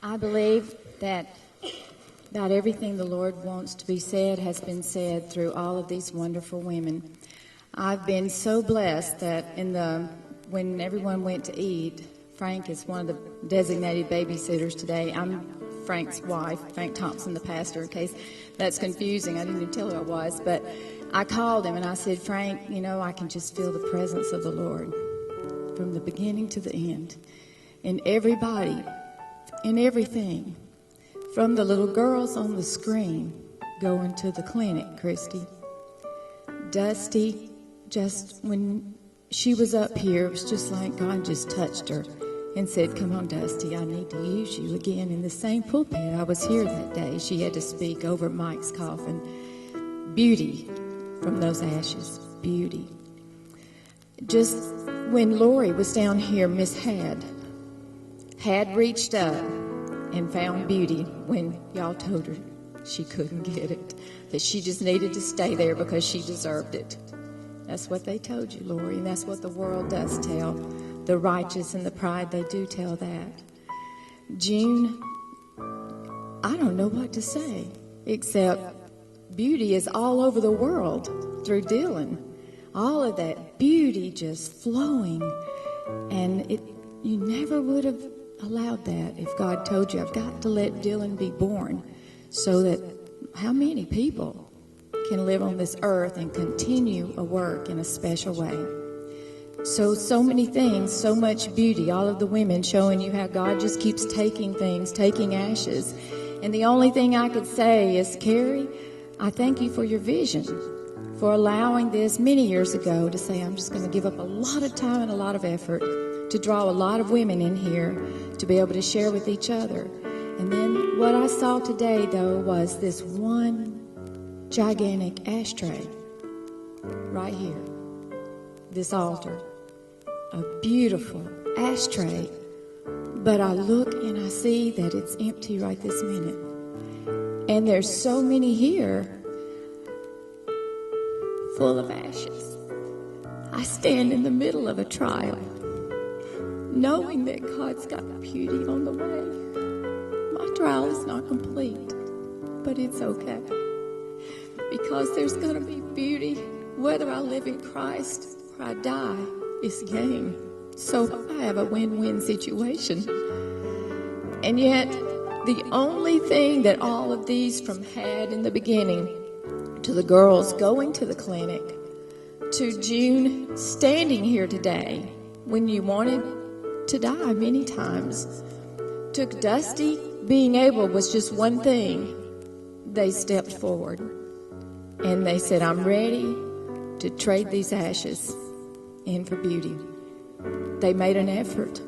I believe that about everything the Lord wants to be said has been said through all of these wonderful women. I've been so blessed that when everyone went to eat, Frank is one of the designated babysitters today. I'm Frank's wife, Cinda Thompson, the pastor, in case that's confusing. I didn't even tell who I was, but I called him and I said, Frank, I can just feel the presence of the Lord from the beginning to the end. In everybody, in everything. From the little girls on the screen going to the clinic, Christy. Dusty, just when she was up here, it was just like God just touched her and said, come on, Dusty, I need to use you again. In the same pulpit, I was here that day. She had to speak over Mike's coffin. Beauty from those ashes. Beauty. Just when Lori was down here, Miss Had reached up and found beauty when y'all told her she couldn't get it, that she just needed to stay there because she deserved it. That's what they told you, Lori, and that's what the world does tell. The righteous and the pride, they do tell that. June, I don't know what to say, except beauty is all over the world through Dylan. All of that beauty just flowing, and you never would have allowed that if God told you, I've got to let Dylan be born so that how many people can live on this earth and continue a work in a special way. So many things, so much beauty, all of the women showing you how God just keeps taking things, taking ashes. And the only thing I could say is, Carrie, I thank you for your vision, for allowing this many years ago to say, I'm just going to give up a lot of time and a lot of effort to draw a lot of women in here to be able to share with each other. And then what I saw today, though, was this one gigantic ashtray right here, this altar, a beautiful ashtray. But I look and I see that it's empty right this minute. And there's so many here full of ashes. I stand in the middle of a trial, knowing that God's got beauty on the way. My trial is not complete, but it's okay. Because there's going to be beauty. Whether I live in Christ or I die is gain. So I have a win-win situation. And yet, the only thing that all of these from had in the beginning, to the girls going to the clinic, to June standing here today when you wanted to die many times, took Dusty being able was just one thing. They stepped forward and they said, I'm ready to trade these ashes in for beauty. They made an effort.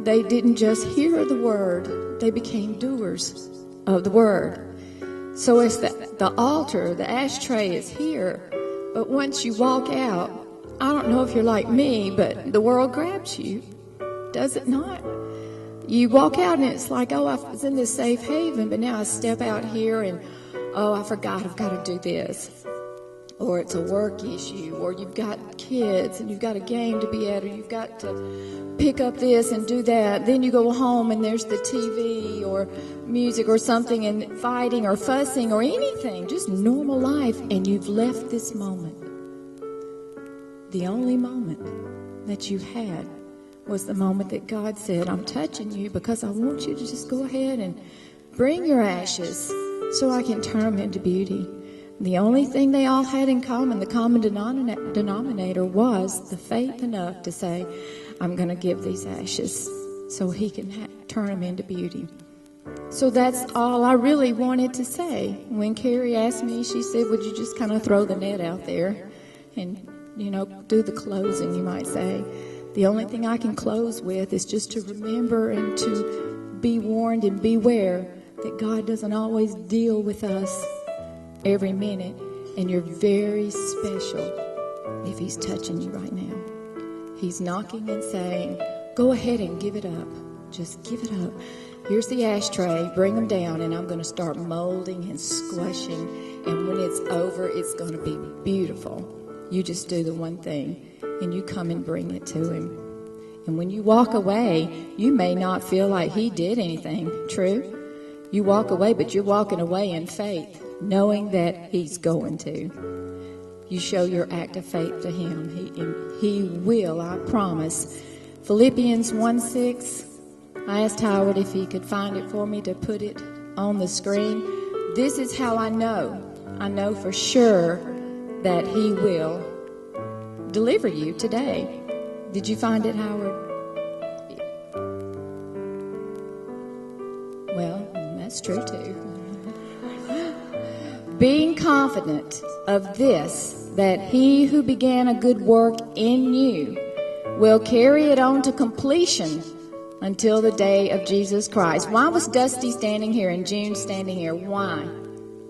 They didn't just hear the word, they became doers of the word. So it's the altar, the ashtray is here, but once you walk out, I don't know if you're like me, but the world grabs you. Does it not? You walk out and it's like, oh, I was in this safe haven, but now I step out here and, oh, I forgot I've got to do this. Or it's a work issue, or you've got kids and you've got a game to be at, or you've got to pick up this and do that. Then you go home and there's the TV or music or something and fighting or fussing or anything, just normal life, and you've left this moment. The only moment that you had was the moment that God said, I'm touching you because I want you to just go ahead and bring your ashes so I can turn them into beauty. The only thing they all had in common, the common denominator, was the faith enough to say, I'm going to give these ashes so he can turn them into beauty. So that's all I really wanted to say. When Carrie asked me, she said, would you just kind of throw the net out there and, do the closing, you might say. The only thing I can close with is just to remember and to be warned and beware that God doesn't always deal with us every minute, and you're very special if he's touching you right now. He's knocking and saying, go ahead and give it up. Just give it up. Here's the ashtray, bring them down, and I'm going to start molding and squashing, and when it's over, it's going to be beautiful. You just do the one thing, and you come and bring it to him. And when you walk away, you may not feel like he did anything. True? You walk away, but you're walking away in faith, knowing that he's going to. You show your act of faith to him. He will, I promise. Philippians 1:6. I asked Howard if he could find it for me to put it on the screen. This is how I know. I know for sure that he will deliver you today. Did you find it, Howard? Well, that's true too. Being confident of this, that he who began a good work in you will carry it on to completion until the day of Jesus Christ. Why was Dusty standing here and June standing here? Why?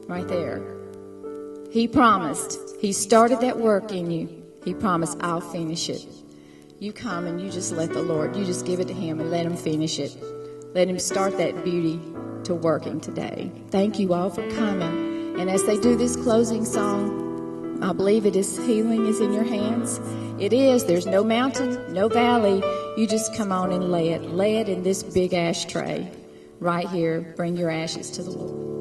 Right there. He promised. He started that work in you. He promised, I'll finish it. You come and you just let the Lord, you just give it to him and let him finish it. Let him start that beauty to working today. Thank you all for coming. And as they do this closing song, I believe it is healing is in your hands. It is. There's no mountain, no valley. You just come on and lay it. Lay it in this big ashtray right here. Bring your ashes to the Lord.